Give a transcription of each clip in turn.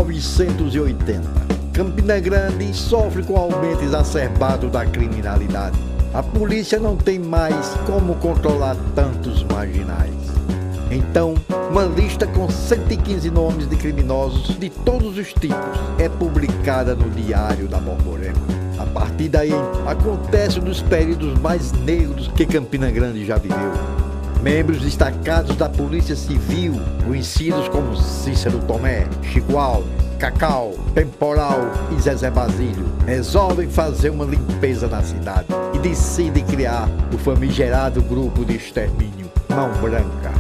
1980. Campina Grande sofre com o aumento exacerbado da criminalidade. A polícia não tem mais como controlar tantos marginais. Então, uma lista com 115 nomes de criminosos de todos os tipos é publicada no Diário da Borborema. A partir daí, acontece um dos períodos mais negros que Campina Grande já viveu. Membros destacados da Polícia Civil, conhecidos como Cícero Tomé, Chico Alves, Cacau, Temporal e Zezé Basílio, resolvem fazer uma limpeza na cidade e decidem criar o famigerado grupo de extermínio Mão Branca.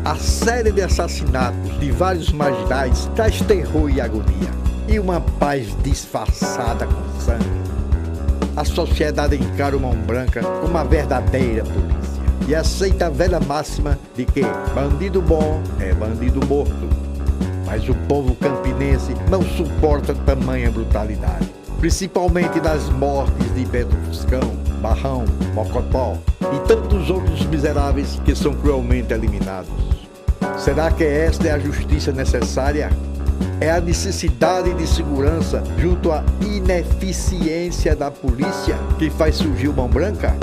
A série de assassinatos de vários marginais traz terror e agonia, e uma paz disfarçada com sangue. A sociedade encara o Mão Branca como uma verdadeira polícia e aceita a velha máxima de que bandido bom é bandido morto. Mas o povo campinense não suporta tamanha brutalidade, principalmente nas mortes de Beto Fuscão, Barrão, Mocotó e tantos outros miseráveis que são cruelmente eliminados. Será que esta é a justiça necessária? É a necessidade de segurança junto à ineficiência da polícia que faz surgir o Mão Branca?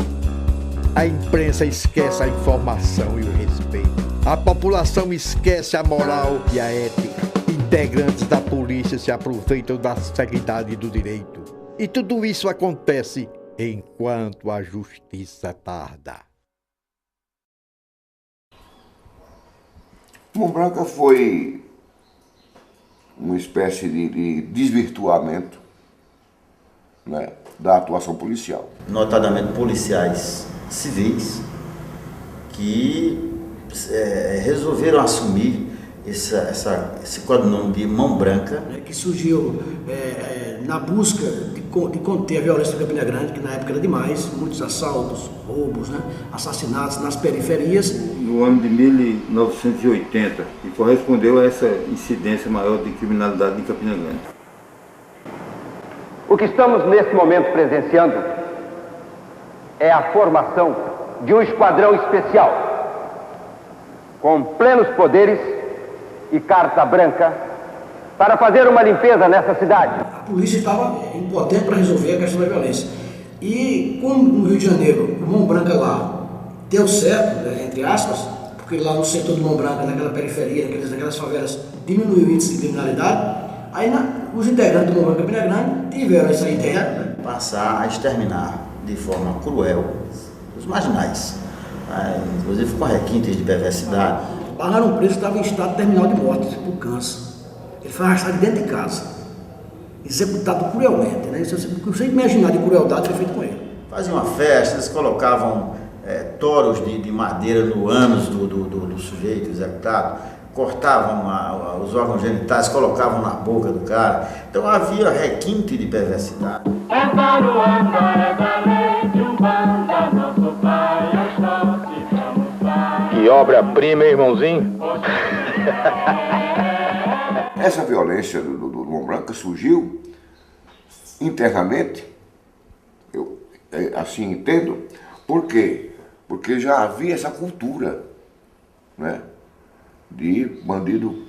A imprensa esquece a informação e o respeito. A população esquece a moral e a ética. Integrantes da polícia se aproveitam da ceguidade do direito. E tudo isso acontece enquanto a justiça tarda. Mão Branca foi uma espécie de desvirtuamento, né, da atuação policial. Notadamente policiais civis que resolveram assumir esse codinome de Mão Branca. Que surgiu na busca de conter a violência da Campina Grande, que na época era demais, muitos assaltos, roubos, né, assassinatos nas periferias. No ano de 1980, e correspondeu a essa incidência maior de criminalidade em Campina Grande. O que estamos nesse momento presenciando é a formação de um esquadrão especial, com plenos poderes e carta branca, para fazer uma limpeza nessa cidade. A polícia estava impotente para resolver a questão da violência. E como no Rio de Janeiro, o Mão Branca lá deu certo, né, entre aspas, porque lá no setor do Mão Branca, naquela periferia, naquelas favelas, diminuiu o índice de criminalidade, aí os integrantes do Mão Branca Campina Grande tiveram essa ideia, né, passar a exterminar de forma cruel os marginais, inclusive com requintes de perversidade. Pagaram um preço que estava em estado terminal de morte, por câncer. Ele foi arrastado dentro de casa, executado cruelmente, né? Você imaginar de crueldade foi feito com ele. Faziam uma festa, eles colocavam toros de madeira no ânus do sujeito executado, cortavam os órgãos genitais, colocavam na boca do cara. Então havia requinte de perversidade. Que obra-prima, hein, irmãozinho? Essa violência do Mão Branca surgiu internamente, eu assim entendo. Por quê? Porque já havia essa cultura, né, de bandido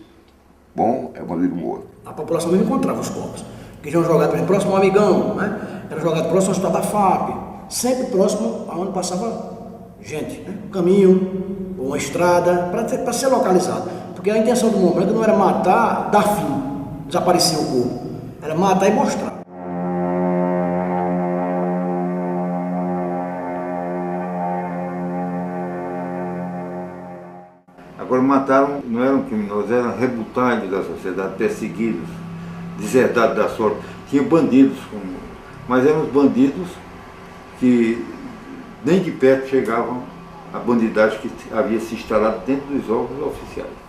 bom é bandido morto. A população não encontrava os corpos, que já eram jogados próximo ao Amigão, né? Era jogado próximo ao hospital da FAP, sempre próximo aonde passava gente, né? Um caminho, ou uma estrada, para ser localizado. Porque a intenção do Mão Branca não era matar, dar fim, desaparecer o corpo, era matar e mostrar. Agora mataram, não eram criminosos, eram rebutantes da sociedade, perseguidos, deserdados da sorte. Tinha bandidos, mas eram os bandidos que nem de perto chegavam à bandidagem que havia se instalado dentro dos órgãos oficiais.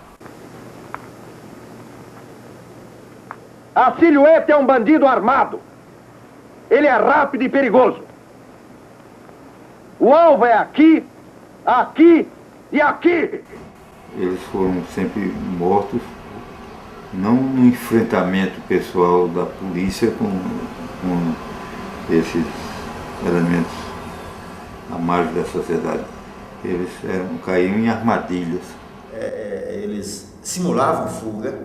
A silhueta é um bandido armado. Ele é rápido e perigoso. O alvo é aqui, aqui e aqui. Eles foram sempre mortos, não no enfrentamento pessoal da polícia com esses elementos à margem da sociedade. Eles caíam em armadilhas. Eles simulavam fuga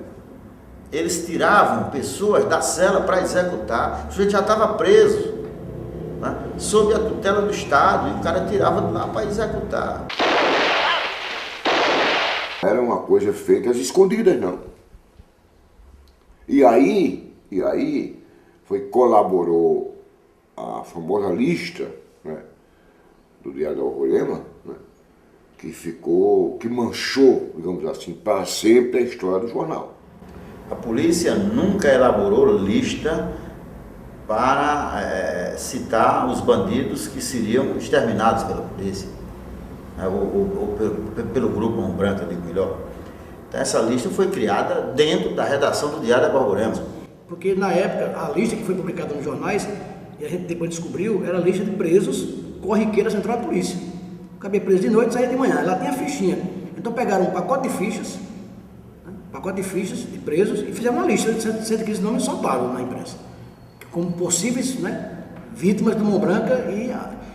eles tiravam pessoas da cela para executar. O sujeito já estava preso, né, sob a tutela do Estado, e o cara tirava de lá para executar. Era uma coisa feita às escondidas, não. E aí colaborou a famosa lista, né, do Diário da Alvorema, né, que manchou, digamos assim, para sempre a história do jornal. A polícia nunca elaborou lista para citar os bandidos que seriam exterminados pela polícia, ou pelo Grupo Mão Branca, digo melhor. Então essa lista foi criada dentro da redação do Diário da Alvorema. Porque na época, a lista que foi publicada nos jornais, e a gente depois descobriu, era a lista de presos corriqueira central da polícia. Cabia preso de noite e saía de manhã, lá tem a fichinha. Então pegaram um pacote de fichas, de presos, e fizeram uma lista, sendo que esses nomes soltaram na imprensa, como possíveis, né, vítimas do Mão Branca,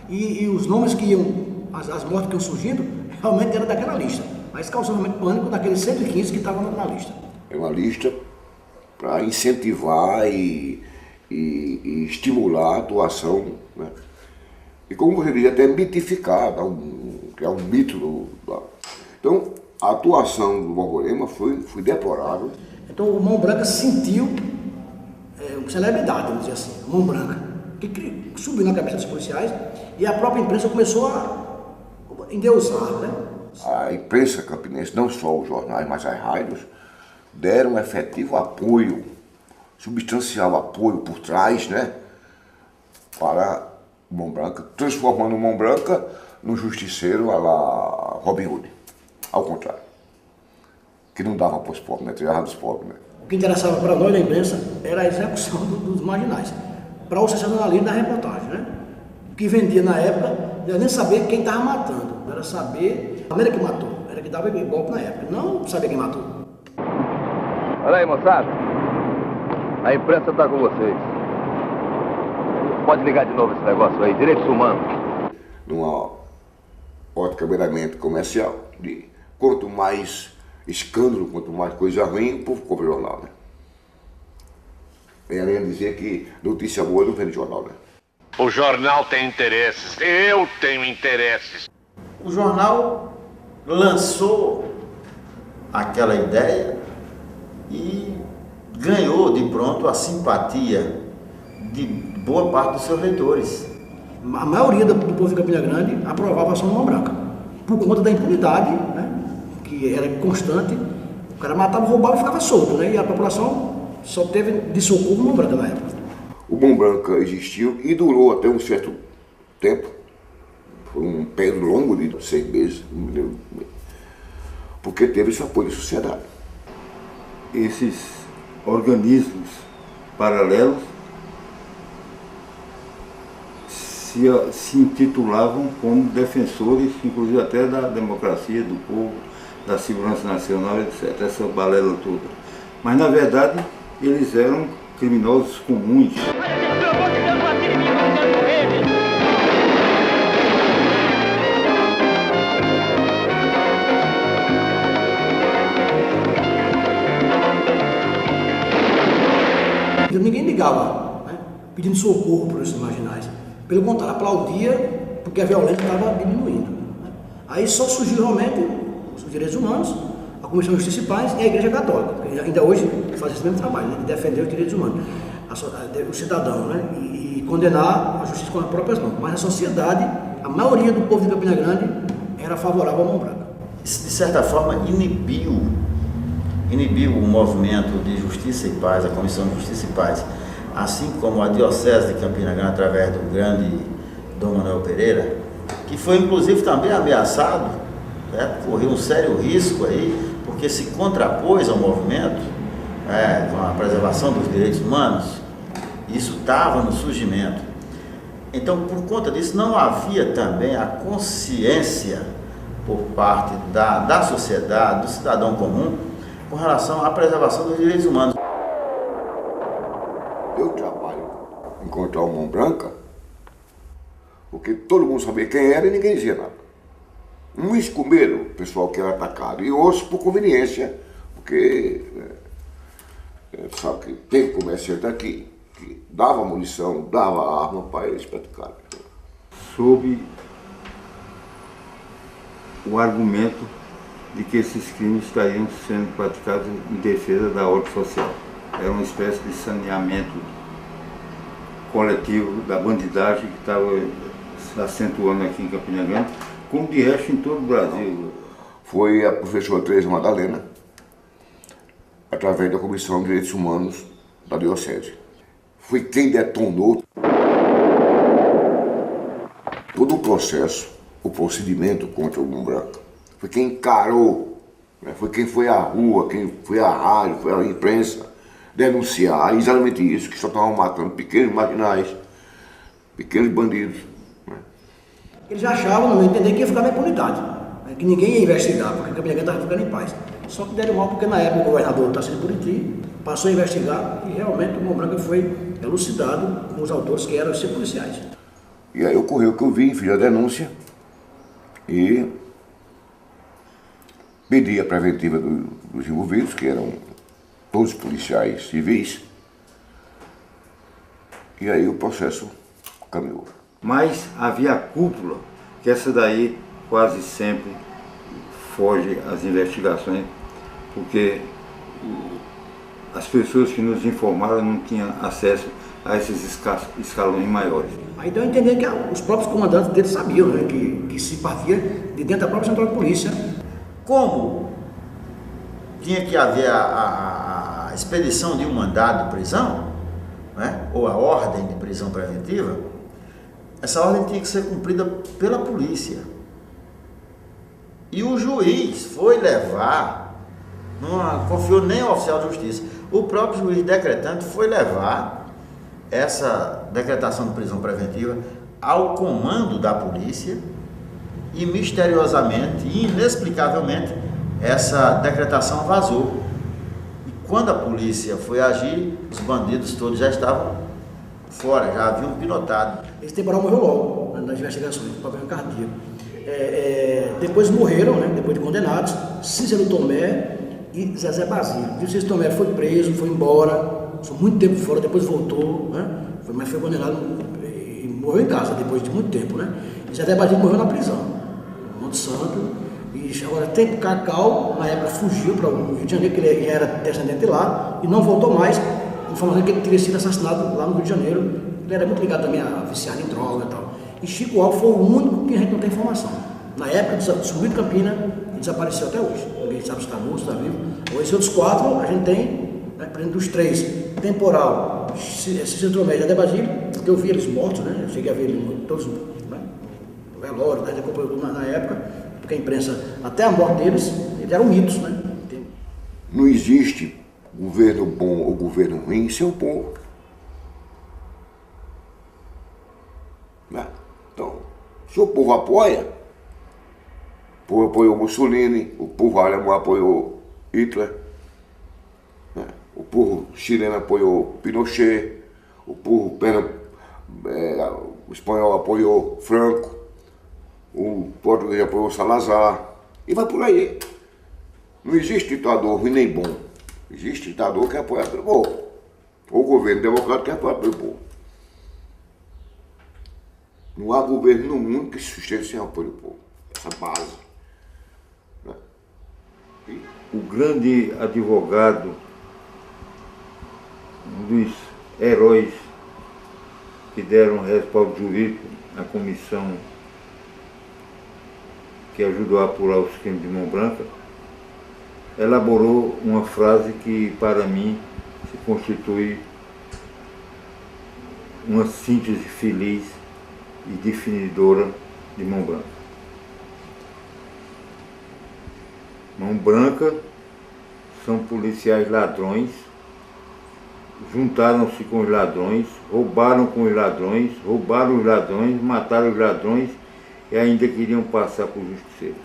e os nomes que iam, as mortes que iam surgindo, realmente eram daquela lista. Mas causou realmente pânico daqueles 115 que estavam na lista. É uma lista para incentivar e estimular a atuação, né? E como você diz, até mitificar, criar um mito. Então, a atuação do Alvorema foi deplorável. Então o Mão Branca sentiu uma celebridade, vamos dizer assim, o Mão Branca, que subiu na cabeça dos policiais, e a própria imprensa começou a endeusar, né? A imprensa campinense, não só os jornais, mas as rádios, deram um efetivo apoio, substancial apoio por trás, né, para o Mão Branca, transformando o Mão Branca num justiceiro à la Robin Hood. Ao contrário, que não dava para os pobres, né, tirava dos pobres, né. O que interessava para nós na imprensa era a execução dos marginais, para o sensacionalismo da reportagem, né? O que vendia na época não era nem saber quem estava matando, era saber a maneira que matou, era que dava golpe na época, não saber quem matou. Olha aí, moçada. A imprensa está com vocês. Pode ligar de novo esse negócio aí, direitos humanos. Numa ótica meramente comercial, de quanto mais escândalo, quanto mais coisa ruim, o povo compra jornal, né? É além de dizer que notícia boa não vende jornal, né? O jornal tem interesses, eu tenho interesses. O jornal lançou aquela ideia e ganhou de pronto a simpatia de boa parte dos seus leitores. A maioria do povo de Campina Grande aprovava a ação do Mão Branca, por conta da impunidade, né, que era constante. O cara matava, roubava e ficava solto, né, e a população só teve de socorro o Mão Branca na época. O Mão Branca existiu e durou até um certo tempo. Foi um período longo de 6 meses, não me lembro, porque teve esse apoio da sociedade. Esses organismos paralelos se intitulavam como defensores, inclusive até da democracia, do povo, da segurança nacional, etc., essa balela toda. Mas, na verdade, eles eram criminosos comuns. Ninguém ligava, né, pedindo socorro para esses marginais. Pelo contrário, aplaudia porque a violência estava diminuindo, né. Aí só surgiu realmente os direitos humanos, a Comissão de Justiça e Paz e a Igreja Católica, que ainda hoje faz esse mesmo trabalho, né, de defender os direitos humanos, o cidadão, né, e condenar a justiça com as próprias mãos. Mas a sociedade, a maioria do povo de Campina Grande era favorável ao Mão Branca. Isso, de certa forma, inibiu o movimento de Justiça e Paz, a Comissão de Justiça e Paz, assim como a Diocese de Campina Grande, através do grande Dom Manuel Pereira, que foi inclusive também ameaçado, né? Correu um sério risco aí, porque se contrapôs ao movimento com a preservação dos direitos humanos. Isso estava no surgimento. Então, por conta disso, não havia também a consciência por parte da sociedade, do cidadão comum, com relação à preservação dos direitos humanos. Deu trabalho encontrar o Mão Branca, porque todo mundo sabia quem era e ninguém dizia nada. Um escumeiro, o pessoal que era atacado, e outros por conveniência, porque Só que tem comerciante aqui que dava munição, dava arma para eles praticarem. Sob o argumento de que esses crimes estariam sendo praticados em defesa da ordem social. Era uma espécie de saneamento coletivo da bandidagem que estava se acentuando aqui em Campina Grande, como de resto em todo o Brasil. Foi a professora Teresa Madalena, através da Comissão de Direitos Humanos da Diocese. Foi quem detonou todo o processo, o procedimento contra o Mão Branca. Foi quem encarou, né? Foi quem foi à rua, quem foi à rádio, foi à imprensa denunciar exatamente isso, que só estavam matando pequenos marginais, pequenos bandidos. Né? Eles achavam, no meu entender, que ia ficar na impunidade, né? Que ninguém ia investigar, porque Campina Grande estava ficando em paz. Só que deram mal porque na época o governador Tarcísio Buriti passou a investigar e realmente o Mão Branca foi elucidado com os autores que eram os policiais. E aí ocorreu que eu vim, fiz a denúncia e pedi a preventiva dos envolvidos, que eram todos policiais civis, e aí o processo caminhou. Mas havia a cúpula, que essa daí quase sempre foge às investigações, porque as pessoas que nos informaram não tinham acesso a esses escalões maiores. Aí deu a entender que os próprios comandantes deles sabiam, né, que se partia de dentro da própria central de polícia. Como tinha que haver a expedição de um mandado de prisão, né, ou a ordem de prisão preventiva, essa ordem tinha que ser cumprida pela polícia. E o juiz foi levar, não confiou nem ao oficial de justiça, o próprio juiz decretante foi levar essa decretação de prisão preventiva ao comando da polícia e misteriosamente e inexplicavelmente essa decretação vazou. E quando a polícia foi agir, os bandidos todos já estavam fora, já haviam pilotado. Esse temporal morreu logo, nas investigações, com problema cardíaco. Depois morreram, né, depois de condenados, Cícero Tomé e Zezé Basílio. O Cícero Tomé foi preso, foi embora, passou muito tempo fora, depois voltou, né, mas foi condenado e morreu em casa depois de muito tempo, né. E Zezé Basílio morreu na prisão, no Monte Santo, e agora tem Cacau, na época fugiu para o Rio de Janeiro, que ele era descendente lá, e não voltou mais, informando que ele teria sido assassinado lá no Rio de Janeiro. Ele era muito ligado também a viciado em droga e tal. E Chico Alves foi o único que a gente não tem informação. Na época, subiu de Campina e desapareceu até hoje. Ninguém sabe se está morto, se está vivo. Ou esses outros quatro, a gente tem, né, por exemplo, dos três, Temporal, Cícero Tomé e Zezé Basílio, porque eu vi eles mortos, né? Eu cheguei a ver eles todos, né, no velório, a gente acompanhou tudo na época, porque a imprensa, até a morte deles, eles eram mitos, né? Não existe governo bom ou governo ruim sem o povo. Né? Então, se o povo apoia, o povo apoiou Mussolini, o povo alemão apoiou Hitler, né? O povo chileno apoiou Pinochet, o povo o espanhol apoiou Franco, o português apoiou Salazar, e vai por aí. Não existe ditador ruim nem bom. Existe ditador que é apoiado pelo povo. Ou governo democrático que é apoiado pelo povo. Não há governo no mundo que se sustente sem apoio do povo. Essa base. Né? O grande advogado, um dos heróis que deram respaldo jurídico à comissão que ajudou a apurar os crimes de Mão Branca, elaborou uma frase que, para mim, se constitui uma síntese feliz e definidora de Mão Branca. Mão Branca são policiais ladrões, juntaram-se com os ladrões, roubaram com os ladrões, roubaram os ladrões, mataram os ladrões e ainda queriam passar por justiceiro.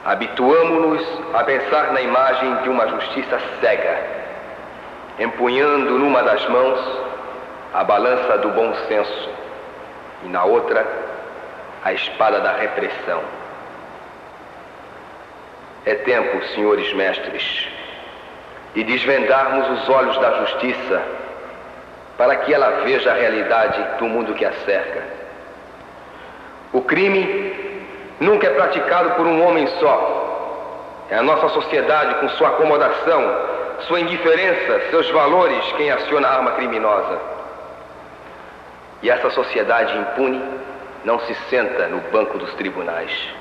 Habituamo-nos a pensar na imagem de uma justiça cega, empunhando numa das mãos a balança do bom senso e na outra a espada da repressão. É tempo, senhores mestres, e desvendarmos os olhos da justiça para que ela veja a realidade do mundo que a cerca. O crime nunca é praticado por um homem só. É a nossa sociedade, com sua acomodação, sua indiferença, seus valores, quem aciona a arma criminosa. E essa sociedade impune não se senta no banco dos tribunais.